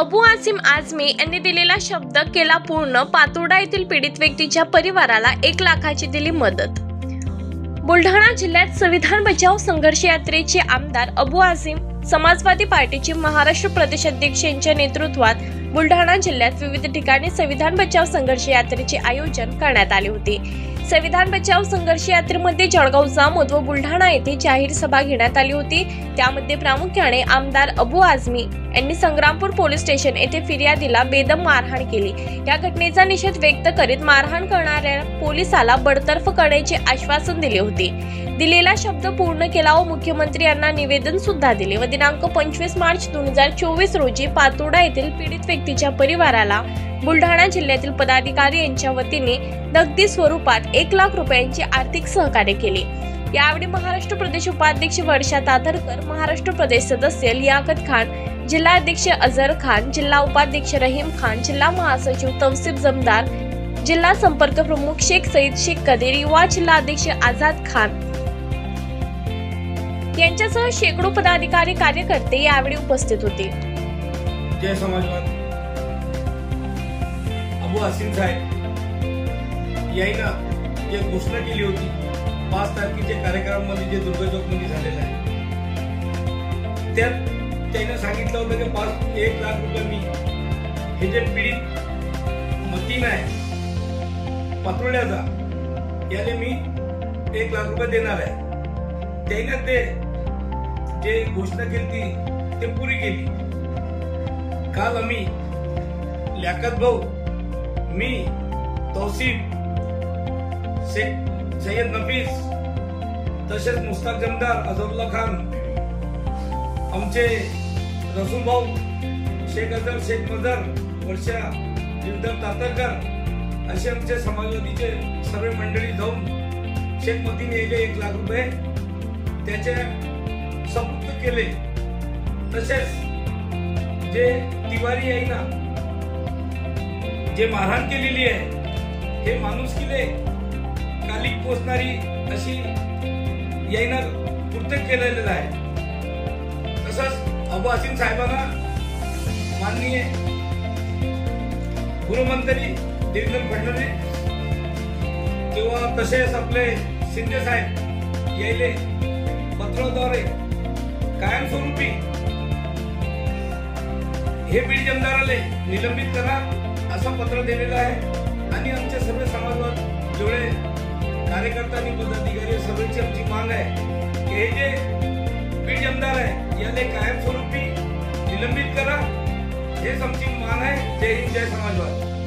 अबू आसिम आझमी यांनी दिलेला शब्द केला पूर्ण। पातोडा येथील पीडित व्यक्तीच्या परिवाराला 1 लाखाची दिली मदत। बुलढाणा जिल्ह्यात संविधान बचाव संघर्ष यात्रेचे आमदार अबू आसिम समाजवादी पार्टीचे महाराष्ट्र प्रदेश अध्यक्ष यांच्या नेतृत्वात बुलढाणा जिल्ह्यात विविध ठिकाणी संविधान बचाव संघर्ष यात्रेचे आयोजन करण्यात आले होते। संविधान बचाव संघर्ष यात्रेमध्ये जळगाव जामोद व बुलढाणा येथे जाहीर सभा घेण्यात आली होती। त्यामध्ये प्रामुख्याने आमदार अबू आझमी यांनी संग्रामपूर पोलीस स्टेशन येथे फिर्यादीला बेदम मारहाण केली। या घटनेचा निषेध व्यक्त करीत मारहाण करणाऱ्या पोलिसाला बडतर्फ करण्याचे आश्वासन दिले होते। दिलेला शब्द पूर्ण केला व मुख्यमंत्री यांना निवेदन सुद्धा दिले व दिनांक 25 मार्च 2024 रोजी पातोडा येथील पीडित व्यक्तीच्या परिवाराला बुलढाणा जिल्ह्यातील पदाधिकारी यांच्या वतीने नगदी स्वरूपात 1 लाख रुपयांचे आर्थिक सहकार्य केले। यावेळी महाराष्ट्र प्रदेश उपाध्यक्ष वर्षा तातरकर, महाराष्ट्र प्रदेश सदस्य लियाकत खान, जिल्हा अध्यक्ष अजहर खान, जिल्हा उपाध्यक्ष रहीम खान, जिल्हा महासचिव तौसिफ जमदार, जिल्हा संपर्क प्रमुख शेख सईद शेख कदीर, युवा जिल्हा अध्यक्ष आझाद खान यांच्यासह शेकडो पदाधिकारी कार्यकर्ते यावेळी उपस्थित होते। जय समाजवाद अबू आसिम साहेब यांना जे घोषणा केली होती 5 तारखेच्या कार्यक्रमामध्ये जे दुर्गा चौकमध्ये झालेलं आहे, त्यात त्याने सांगितलं होतं की 1 लाख रुपये मी हे जे पीडित मतीन आहे पातोड्याचा याले मी 1 लाख रुपये देणार आहे। त्याने ते जे घोषणा केली ते पुरी केली। काल आम्ही लियाकत भाऊ, मी, तौसिफ शेख सय्यद नफीस, तसेच मुस्ताक जमदार, अजहरुल्ला खान, आमचे रसूल भाऊ शेख अजहर शेख मजर, वर्षा तातरकर असे आमचे समाजवादीचे सर्व मंडळी जाऊन शेख मतीन यायले 1 लाख रुपये त्याचे सपूर्द केले। तसेच जे तिवारी आहे ना, जे मारहाण केलेली आहे हे माणुसकीले कालिक पोचणारी अशी यायना कृत्य केलेलं आहे। तसंच अबू आसिम साहेबांना माननीय गृहमंत्री देवेंद्र फडणवीस किंवा तसेच आपले शिंदे साहेब यायले पत्राद्वारे कायमस्वरूपी हे बीड जमदाराले निलंबित करा असं पत्र दिलेलं आहे। आणि आमचे सर्व समाजवाद जेवढे कार्यकर्ता आणि पदाधिकारी सर्वांची आमची मागणी आहे की हे जे बीड जमदार आहे याले कायमस्वरूपी निलंबित करा, हेच आमची मागणी आहे। जय हिंद, जय समाजवाद।